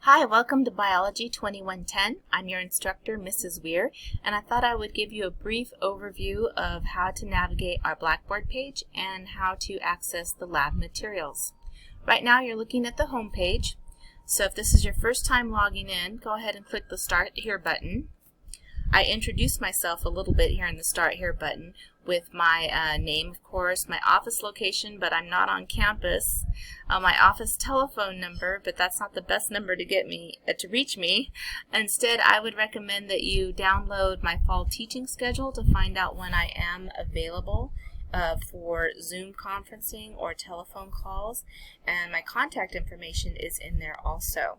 Hi, welcome to Biology 2110. I'm your instructor, Mrs. Weir, and I thought I would give you a brief overview of how to navigate our Blackboard page and how to access the lab materials. Right now you're looking at the home page, so if this is your first time logging in, go ahead and click the Start Here button. I introduced myself a little bit here in the Start Here button with my name, of course, my office location, but I'm not on campus, my office telephone number, but that's not the best number to get me to reach me. Instead, I would recommend that you download my fall teaching schedule to find out when I am available for Zoom conferencing or telephone calls, and my contact information is in there also.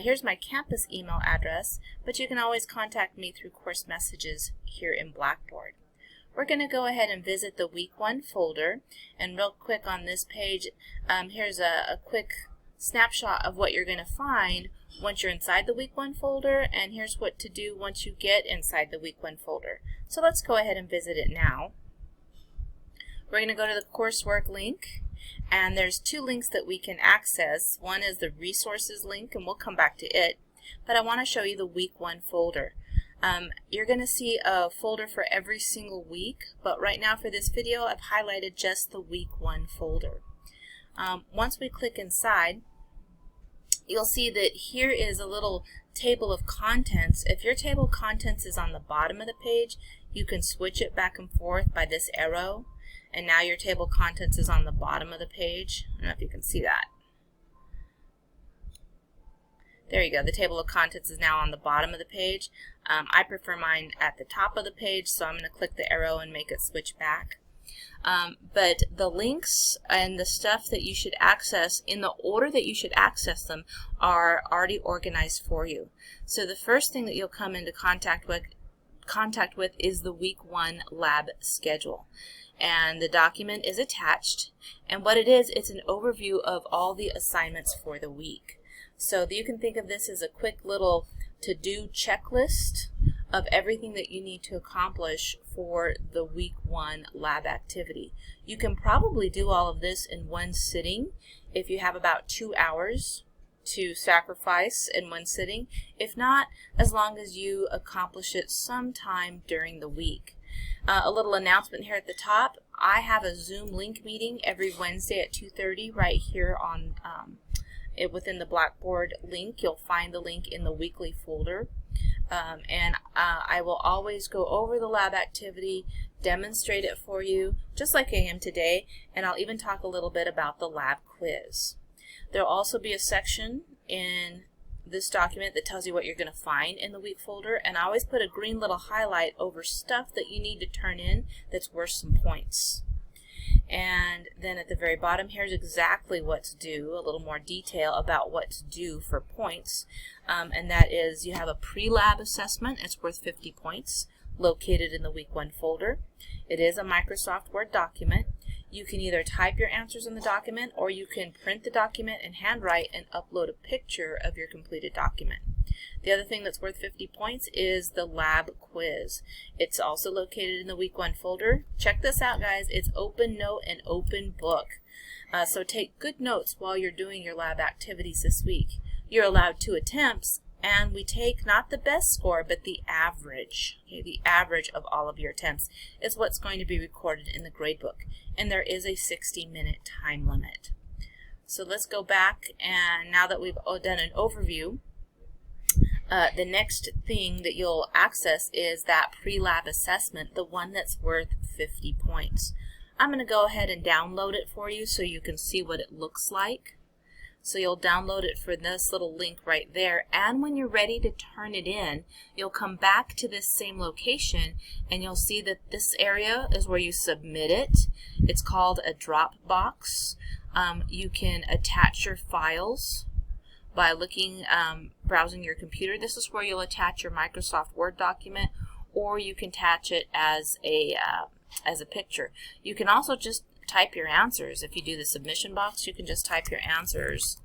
Here's my campus email address, but you can always contact me through course messages here in Blackboard. We're going to go ahead and visit the Week 1 folder, and real quick on this page, here's a quick snapshot of what you're going to find once you're inside the Week 1 folder, and here's what to do once you get inside the Week 1 folder. So let's go ahead and visit it now. We're going to go to the coursework link, and there's two links that we can access. One is the resources link, and we'll come back to it, but I want to show you the Week 1 folder. You're going to see a folder for every single week, but right now for this video I've highlighted just the Week 1 folder. Once we click inside, you'll see that here is a little table of contents. If your table of contents is on the bottom of the page, you can switch it back and forth by this arrow, and now your table of contents is on the bottom of the page. I don't know if you can see that. There you go, the table of contents is now on the bottom of the page. I prefer mine at the top of the page, so I'm going to click the arrow and make it switch back. But the links and the stuff that you should access in the order that you should access them are already organized for you. So the first thing that you'll come into contact with is the Week 1 lab schedule. And the document is attached, and what it is, it's an overview of all the assignments for the week. So you can think of this as a quick little to-do checklist of everything that you need to accomplish for the Week 1 lab activity. You can probably do all of this in one sitting if you have about 2 hours to sacrifice in one sitting. If not, as long as you accomplish it sometime during the week. A little announcement here at the top. I have a Zoom link meeting every Wednesday at 2:30 right here on within the Blackboard link. You'll find the link in the weekly folder. I will always go over the lab activity, demonstrate it for you, just like I am today, and I'll even talk a little bit about the lab quiz. There'll also be a section in this document that tells you what you're going to find in the week folder, and I always put a green little highlight over stuff that you need to turn in that's worth some points. And then at the very bottom, here's exactly what to do, a little more detail about what to do for points. And that is, you have a PreLab Assessment. It's worth 50 points, located in the Week 1 folder. It is a Microsoft Word document. You can either type your answers in the document, or you can print the document and handwrite and upload a picture of your completed document. The other thing that's worth 50 points is the lab quiz. It's also located in the Week 1 folder. Check this out, guys. It's open note and open book. So take good notes while you're doing your lab activities this week. You're allowed 2 attempts, and we take not the best score, but the average. Okay, the average of all of your attempts is what's going to be recorded in the gradebook. And there is a 60-minute time limit. So let's go back, and now that we've done an overview, the next thing that you'll access is that PreLab Assessment, the one that's worth 50 points. I'm going to go ahead and download it for you so you can see what it looks like. So you'll download it for this little link right there, and when you're ready to turn it in, you'll come back to this same location, and you'll see that this area is where you submit it. It's called a Dropbox. You can attach your files by browsing your computer. This is where you'll attach your Microsoft Word document, or you can attach it as a picture. You can also just type your answers. If you do the submission box, you can just type your answers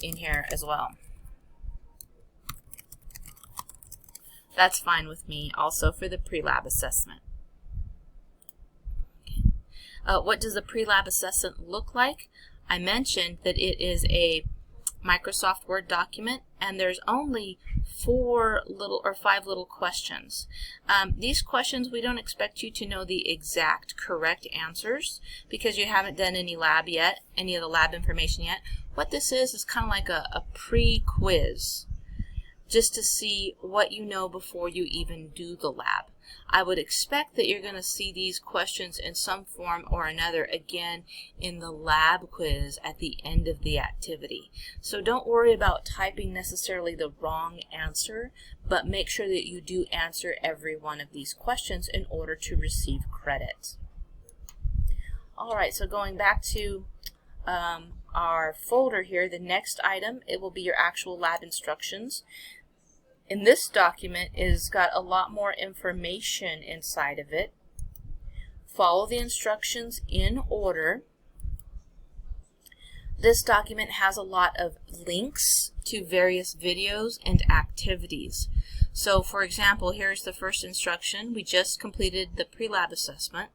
in here as well. That's fine with me also for the PreLab Assessment. Okay. What does the PreLab Assessment look like? I mentioned that it is a Microsoft Word document, and there's only 4 little or 5 little questions. These questions, we don't expect you to know the exact correct answers because you haven't done any lab yet, any of the lab information yet. What this is kind of like a pre-quiz, just to see what you know before you even do the lab. I would expect that you're going to see these questions in some form or another again in the lab quiz at the end of the activity. So don't worry about typing necessarily the wrong answer, but make sure that you do answer every one of these questions in order to receive credit. Alright, so going back to our folder here, the next item, it will be your actual lab instructions. In this document, it's got a lot more information inside of it. Follow the instructions in order. This document has a lot of links to various videos and activities. So for example, here's the first instruction. We just completed the PreLab Assessment.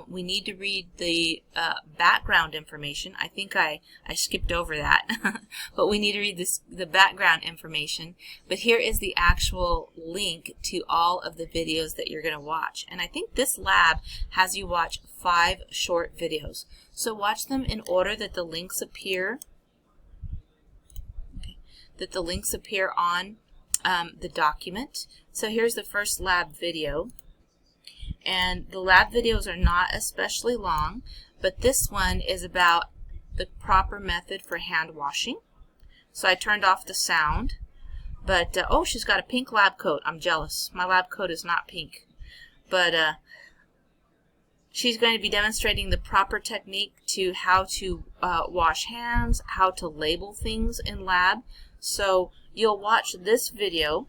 We need to read the background information. I think I skipped over that, but we need to read the background information. But here is the actual link to all of the videos that you're going to watch. And I think this lab has you watch 5 short videos. So watch them in order that the links appear. Okay, that the links appear on the document. So here's the first lab video. And the lab videos are not especially long, but this one is about the proper method for hand washing. So I turned off the sound, but oh, she's got a pink lab coat. I'm jealous. My lab coat is not pink, but she's going to be demonstrating the proper technique to how to wash hands, how to label things in lab. So you'll watch this video,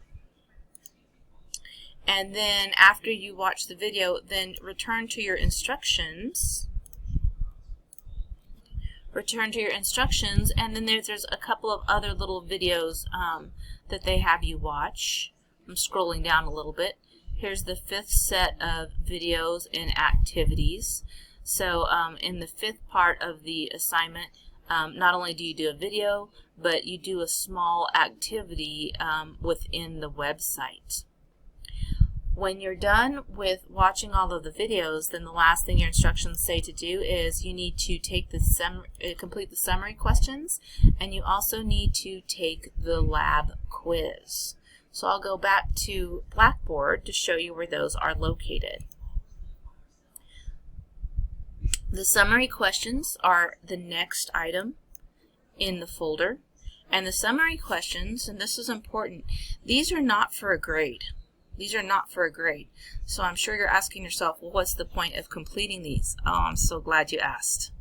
and then after you watch the video, then return to your instructions. Return to your instructions, and then there's a couple of other little videos that they have you watch. I'm scrolling down a little bit. Here's the 5th set of videos and activities. So in the 5th part of the assignment, not only do you do a video, but you do a small activity within the website. When you're done with watching all of the videos, then the last thing your instructions say to do is you need to take the complete the summary questions, and you also need to take the lab quiz. So I'll go back to Blackboard to show you where those are located. The summary questions are the next item in the folder, and the summary questions, and this is important, these are not for a grade. These are not for a grade. So I'm sure you're asking yourself, well, what's the point of completing these? Oh, I'm so glad you asked.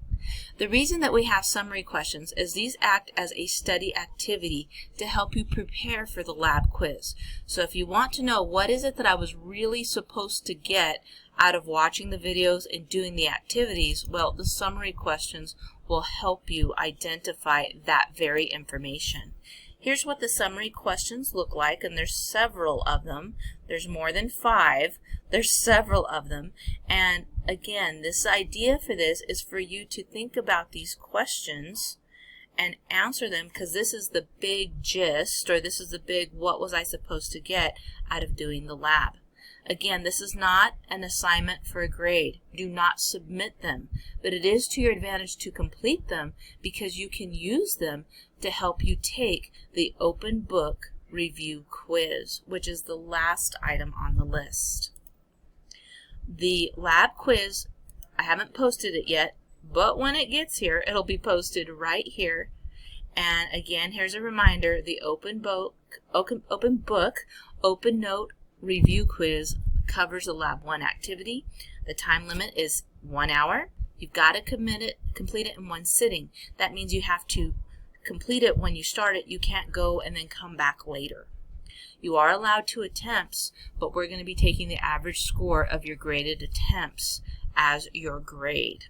The reason that we have summary questions is these act as a study activity to help you prepare for the lab quiz. So if you want to know what is it that I was really supposed to get out of watching the videos and doing the activities, well, the summary questions will help you identify that very information. Here's what the summary questions look like, and there's several of them. There's more than 5. There's several of them. And again, this idea for this is for you to think about these questions and answer them, because this is the big gist, or this is the big what was I supposed to get out of doing the lab. Again, this is not an assignment for a grade. Do not submit them, but it is to your advantage to complete them because you can use them to help you take the open book review quiz, which is the last item on the list. The lab quiz, I haven't posted it yet, but when it gets here, it'll be posted right here. And again, here's a reminder, the open book, open note review quiz covers the Lab 1 activity. The time limit is 1 hour. You've got to complete it in one sitting. That means you have to complete it when you start it. You can't go and then come back later. You are allowed 2 attempts, but we're going to be taking the average score of your graded attempts as your grade.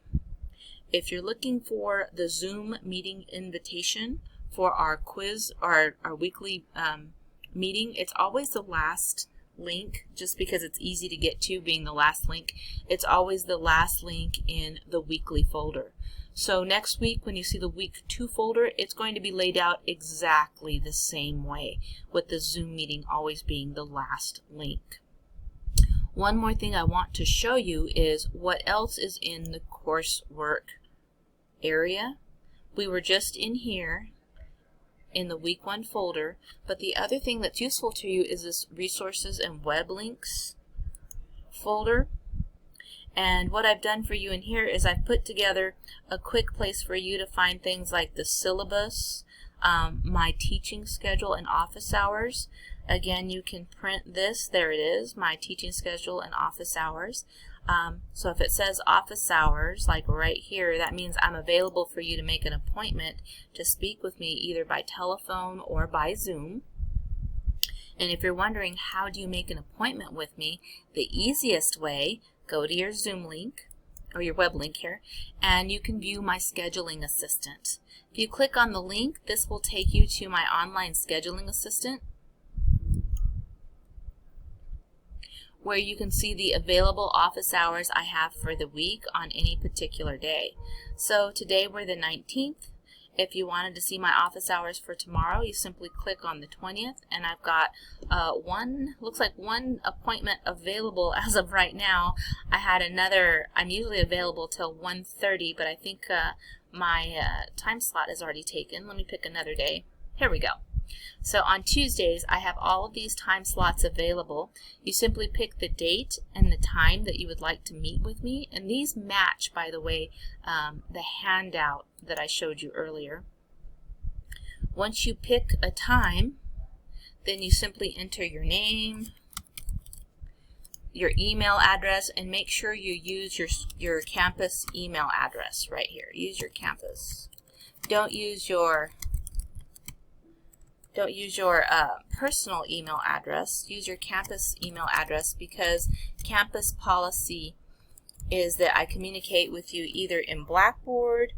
If you're looking for the Zoom meeting invitation for our quiz, our weekly meeting, it's always the last link, just because it's easy to get to being the last link. It's always the last link in the weekly folder. So next week when you see the week 2 folder, it's going to be laid out exactly the same way, with the Zoom meeting always being the last link. One more thing I want to show you is what else is in the coursework area. We were just in here in the week 1 folder, but the other thing that's useful to you is this resources and web links folder. And what I've done for you in here is I've put together a quick place for you to find things like the syllabus, my teaching schedule, and office hours. Again, you can print this. There it is, my teaching schedule and office hours. So if it says office hours, like right here, that means I'm available for you to make an appointment to speak with me either by telephone or by Zoom. And if you're wondering how do you make an appointment with me, the easiest way, go to your Zoom link or your web link here, and you can view my scheduling assistant. If you click on the link, this will take you to my online scheduling assistant, where you can see the available office hours I have for the week on any particular day. So today we're the 19th. If you wanted to see my office hours for tomorrow, you simply click on the 20th, and I've got looks like one appointment available as of right now. I had another, I'm usually available till 1:30, but I think my time slot is already taken. Let me pick another day. Here we go. So on Tuesdays, I have all of these time slots available. You simply pick the date and the time that you would like to meet with me, and these match, by the way, the handout that I showed you earlier. Once you pick a time, then you simply enter your name, your email address, and make sure you use your campus email address right here. Use your campus. Don't use your personal email address. Use your campus email address, because campus policy is that I communicate with you either in Blackboard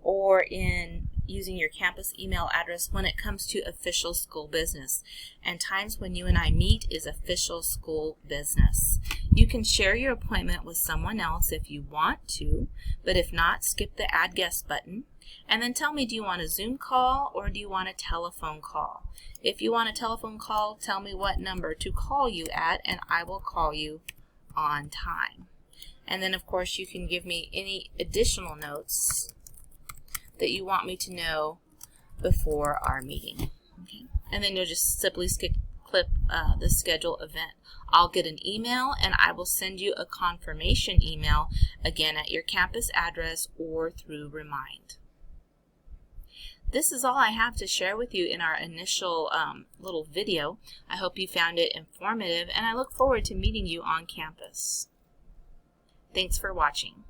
or in using your campus email address when it comes to official school business. And times when you and I meet is official school business. You can share your appointment with someone else if you want to, but if not, skip the Add Guest button. And then tell me, do you want a Zoom call or do you want a telephone call? If you want a telephone call, tell me what number to call you at, and I will call you on time. And then, of course, you can give me any additional notes that you want me to know before our meeting. Okay. And then you'll just simply click the schedule event. I'll get an email, and I will send you a confirmation email, again at your campus address or through Remind. This is all I have to share with you in our initial little video. I hope you found it informative, and I look forward to meeting you on campus. Thanks for watching.